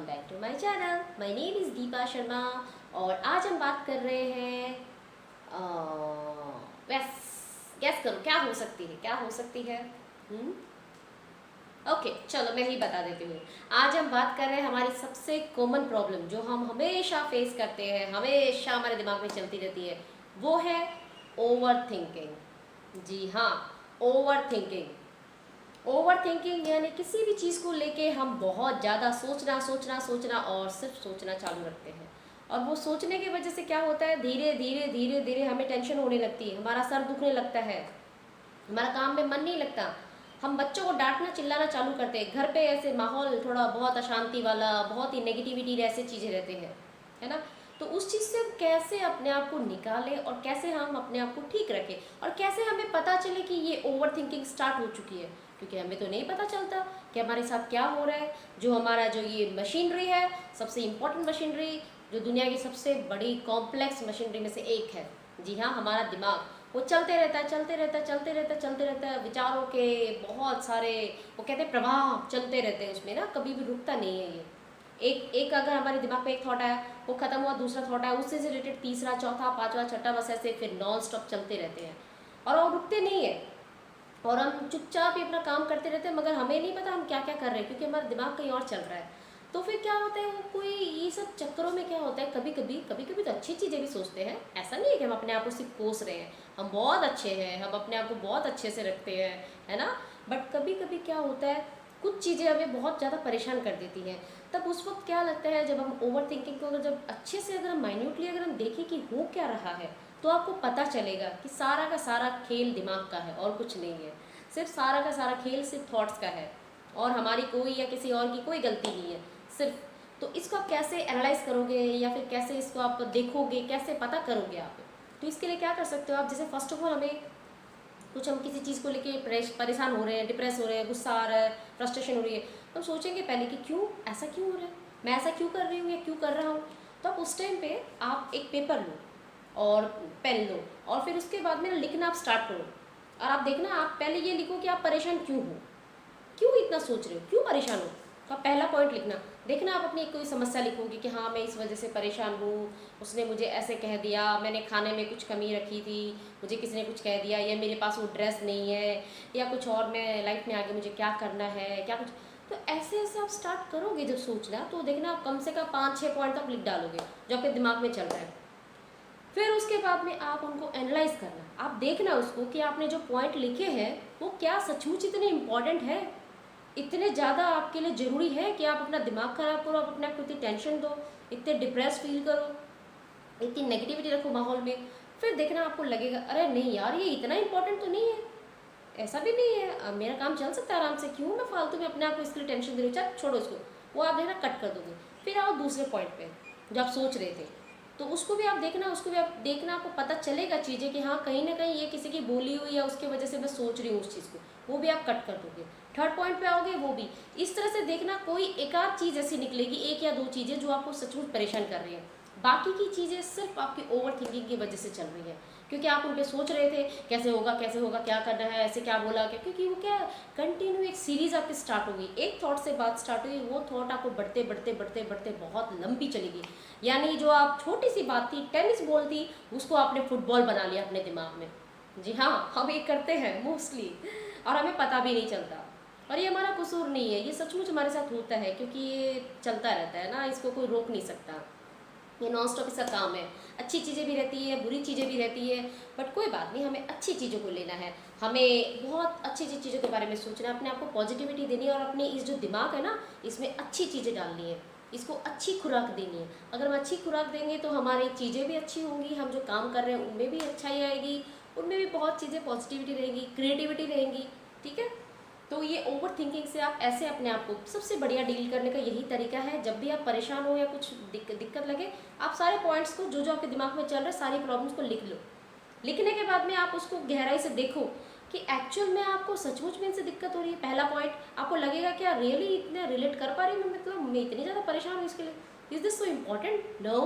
Back to my channel. My name is Deepa Sharma और आज हम बात कर रहे हैं गैस करो क्या हो सकती है, क्या हो सकती है। ओके चलो मैं ही बता देती हूँ। आज हम बात कर रहे हैं हमारी सबसे कॉमन प्रॉब्लम जो हम हमेशा फेस करते हैं, हमेशा हमारे दिमाग में चलती रहती है, वो है ओवर थिंकिंग। जी हाँ, ओवर थिंकिंग। ओवर थिंकिंग यानी किसी भी चीज़ को लेके हम बहुत ज़्यादा सोचना सोचना सोचना और सिर्फ सोचना चालू रखते हैं। और वो सोचने की वजह से क्या होता है, धीरे धीरे धीरे धीरे हमें टेंशन होने लगती है, हमारा सर दुखने लगता है, हमारा काम में मन नहीं लगता, हम बच्चों को डांटना चिल्लाना चालू करते हैं, घर पे ऐसे माहौल थोड़ा बहुत अशांति वाला, बहुत ही नेगेटिविटी ऐसे चीज़ें रहते हैं, है ना। तो उस चीज़ से हम कैसे अपने आप को निकालें और कैसे हम अपने आप को ठीक रखें और कैसे हमें पता चले कि ये ओवर थिंकिंग स्टार्ट हो चुकी है, क्योंकि हमें तो नहीं पता चलता कि हमारे साथ क्या हो रहा है। जो हमारा जो ये मशीनरी है, सबसे इम्पोर्टेंट मशीनरी, जो दुनिया की सबसे बड़ी कॉम्प्लेक्स मशीनरी में से एक है, जी हाँ, हमारा दिमाग, वो चलते रहता है चलते रहता है चलते रहता है चलते रहता है। विचारों के बहुत सारे, वो कहते हैं प्रवाह चलते रहते हैं उसमें ना, कभी भी रुकता नहीं है ये। एक एक अगर हमारे दिमाग में एक थॉट आया, वो खत्म हुआ, दूसरा थॉट आया, उससे से रिलेटेड तीसरा चौथा पांचवा छठा, बस ऐसे फिर नॉन स्टॉप चलते रहते हैं और वो रुकते नहीं है। और हम चुपचाप ही अपना काम करते रहते हैं, मगर हमें नहीं पता हम क्या क्या कर रहे हैं, क्योंकि हमारा दिमाग कहीं और चल रहा है। तो फिर क्या होता है, वो कोई ये सब चक्करों में क्या होता है, कभी कभी तो अच्छी चीज़ें भी सोचते हैं। ऐसा नहीं है कि हम अपने आप को सिर्फ कोस रहे हैं, हम बहुत अच्छे हैं, हम अपने आप को बहुत अच्छे से रखते हैं, है ना। बट कभी कभी क्या होता है, कुछ चीज़ें हमें बहुत ज़्यादा परेशान कर देती हैं। तब उस वक्त क्या लगता है, जब हम ओवर थिंकिंग को अगर जब अच्छे से अगर हम माइन्यूटली अगर हम देखें कि हो क्या रहा है, तो आपको पता चलेगा कि सारा का सारा खेल दिमाग का है और कुछ नहीं है। सिर्फ सारा का सारा खेल सिर्फ थॉट्स का है और हमारी कोई या किसी और की कोई गलती नहीं है सिर्फ। तो इसको आप कैसे एनालाइज करोगे या फिर कैसे इसको आप देखोगे, कैसे पता करोगे आप। तो इसके लिए क्या कर सकते हो आप, जैसे फर्स्ट ऑफ ऑल हमें कुछ, हम किसी चीज़ को लेके परेशान हो रहे हैं, डिप्रेस हो रहे हैं, गुस्सा आ रहा है, फ्रस्ट्रेशन हो रही है, तो हम सोचेंगे पहले कि क्यों ऐसा क्यों हो रहा है, मैं ऐसा क्यों कर रही हूँ या क्यों कर रहा हूँ। तो आप उस टाइम पे आप एक पेपर लो और पेन लो और फिर उसके बाद में लिखना आप स्टार्ट करो। और आप देखना, आप पहले ये लिखो कि आप परेशान क्यों हो, क्यों इतना सोच रहे हो, क्यों परेशान हो। तो आप पहला पॉइंट लिखना, देखना आप अपनी कोई समस्या लिखोगे कि हाँ मैं इस वजह से परेशान हूँ, उसने मुझे ऐसे कह दिया, मैंने खाने में कुछ कमी रखी थी, मुझे किसी ने कुछ कह दिया, या मेरे पास वो ड्रेस नहीं है, या कुछ और, मैं लाइफ में आगे मुझे क्या करना है, क्या कुछ। तो ऐसे ऐसे आप स्टार्ट करोगे जब सोचना, तो देखना आप कम से कम 5-6 पॉइंट तक लिख डालोगे जो आपके दिमाग में चल रहा है। फिर उसके बाद में आप उनको एनालाइज करना, आप देखना उसको कि आपने जो पॉइंट लिखे हैं वो क्या सचमुच इतने इम्पॉर्टेंट है, इतने ज़्यादा आपके लिए ज़रूरी है कि आप अपना दिमाग खराब करो, आप अपने आप को इतनी टेंशन दो, इतने डिप्रेस फील करो, इतनी नेगेटिविटी रखो माहौल में। फिर देखना आपको लगेगा अरे नहीं यार ये इतना इंपॉर्टेंट तो नहीं है, ऐसा भी नहीं है, मेरा काम चल सकता है आराम से, क्यों मैं फालतू में अपने आप को इसके लिए टेंशन दे रही हूँ, चल छोड़ो इसको। वो आप देखना कट कर दोगे। फिर आओ दूसरे पॉइंट पे जो आप सोच रहे थे, तो उसको भी आप देखना, उसको भी आप देखना, आपको पता चलेगा चीज़ें कि हाँ कहीं ना कहीं ये किसी की बोली हुई या उसकी वजह से मैं सोच रही हूँ उस चीज़ को, वो भी आप कट कर दोगे। थर्ड पॉइंट पे आओगे, वो भी इस तरह से देखना, कोई एक आध चीज़ ऐसी निकलेगी, एक या दो चीज़ें जो आपको सचमुच परेशान कर रही है, बाकी की चीज़ें सिर्फ आपकी ओवर थिंकिंग की वजह से चल रही है, क्योंकि आप उन पर सोच रहे थे कैसे होगा कैसे होगा, क्या करना है, ऐसे क्या बोला क्या, क्योंकि वो क्या कंटिन्यू एक सीरीज आपकी स्टार्ट हो गई, एक थॉट से बात स्टार्ट हुई, वो थॉट आपको बढ़ते बढ़ते बढ़ते बढ़ते बहुत लंबी चलेगी। यानी जो आप छोटी सी बात थी, टेनिस बॉल थी, उसको आपने फुटबॉल बना लिया अपने दिमाग में। जी हाँ, हम ये करते हैं मोस्टली और हमें पता भी नहीं चलता। और ये हमारा कसूर नहीं है, ये सचमुच हमारे साथ होता है, क्योंकि ये चलता रहता है ना, इसको कोई रोक नहीं सकता, ये नॉन स्टॉप इसका काम है। अच्छी चीज़ें भी रहती है, बुरी चीज़ें भी रहती है, बट कोई बात नहीं, हमें अच्छी चीज़ों को लेना है, हमें बहुत अच्छी अच्छी चीज़ों के बारे में सोचना है, अपने आप को पॉजिटिविटी देनी है और अपने इस जो दिमाग है ना, इसमें अच्छी चीज़ें डालनी है, इसको अच्छी खुराक देनी है। अगर हम अच्छी खुराक देंगे तो हमारी चीज़ें भी अच्छी होंगी, हम जो काम कर रहे हैं उनमें भी अच्छाई आएगी, उनमें भी बहुत चीज़ें पॉजिटिविटी रहेंगी, क्रिएटिविटी रहेंगी, ठीक है। तो ये ओवर थिंकिंग से आप ऐसे अपने आप को, सबसे बढ़िया डील करने का यही तरीका है, जब भी आप परेशान हो या कुछ दिक्कत लगे, आप सारे पॉइंट्स को जो जो आपके दिमाग में चल रहे हैं, सारी प्रॉब्लम्स को लिख लो। लिखने के बाद में आप उसको गहराई से देखो कि एक्चुअल में आपको सचमुच में इनसे दिक्कत हो रही है। पहला पॉइंट, आपको लगेगा क्या रियली इतने रिलेट कर पा रही हूँ मैं, मतलब मैं इतनी ज़्यादा परेशान हूँ इसके लिए, is this so important, no,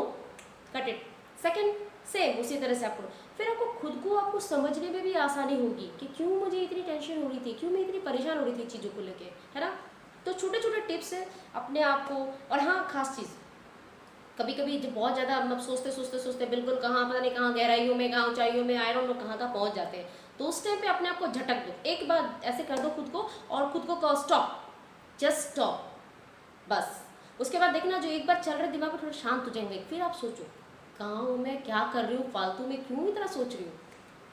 cut it. Second, same उसी तरह से आपको, फिर आपको खुद को आपको समझने में भी आसानी होगी कि क्यों मुझे इतनी टेंशन हो रही थी, क्यों मैं इतनी परेशान हो रही थी चीज़ों को लेके, है ना। तो छोटे छोटे टिप्स टिप्स है अपने आप को। और हाँ, खास चीज़, कभी कभी जब बहुत ज़्यादा मतलब सोचते बिल्कुल कहाँ पता नहीं कहाँ गहराइयों में, कहाँ ऊंचाइयों में, आई डोंट नो कहाँ कहाँ पहुँच जाते हैं, तो उस टाइम पे अपने आप को झटक दो, एक बार ऐसे कर दो खुद को, और खुद को कहो स्टॉप, जस्ट स्टॉप, बस। उसके बाद देखना जो एक बार चल रहे दिमाग में थोड़ा शांत हो जाएंगे, फिर आप सोचो कहाँ हूँ मैं, क्या कर रही हूँ, फालतू में क्यों इतना सोच रही हूँ।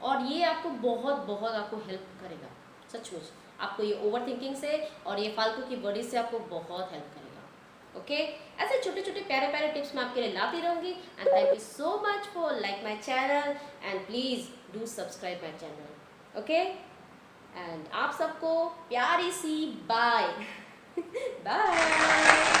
और ये आपको बहुत बहुत आपको हेल्प करेगा, सचमुच आपको ये ओवर थिंकिंग से और ये फालतू की वर्डी से आपको बहुत हेल्प करेगा। ओके, ऐसे छोटे छोटे प्यारे प्यारे टिप्स मैं आपके लिए लाती रहूँगी। And thank you so much for like my channel and please do subscribe my channel. Okay, and आप सबको प्यारी सी बाय बाय।